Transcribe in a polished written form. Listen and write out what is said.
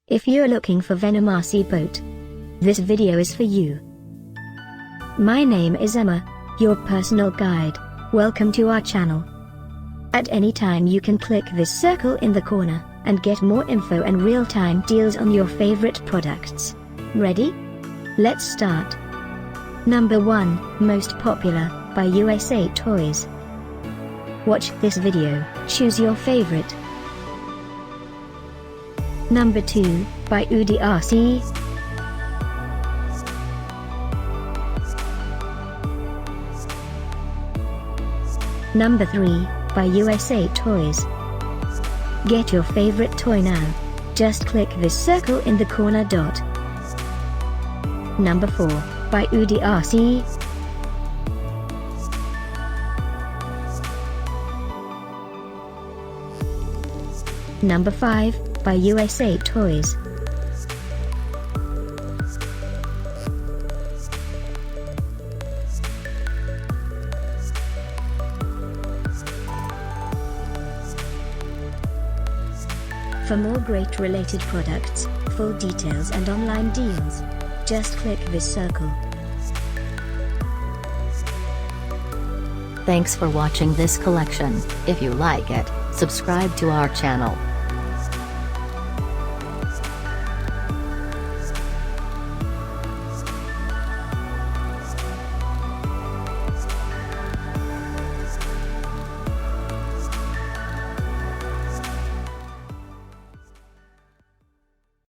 If you're looking for Venom RC boat, this video is for you. My name is Emma, your personal guide. Welcome to our channel. At any time you can click this circle in the corner, and get more info and real-time deals on your favorite products. Ready? Let's start. Number 1, Most Popular, by USA Toyz. Watch this video, choose your favorite. Number 2, by Udirc. Number 3, by USA Toyz. Get your favorite toy now. Just click this circle in the corner dot. Number 4, by Udirc. Number 5, by USA Toyz. For more great related products, full details and online deals, just click this circle. Thanks for watching this collection. If you like it, subscribe to our channel.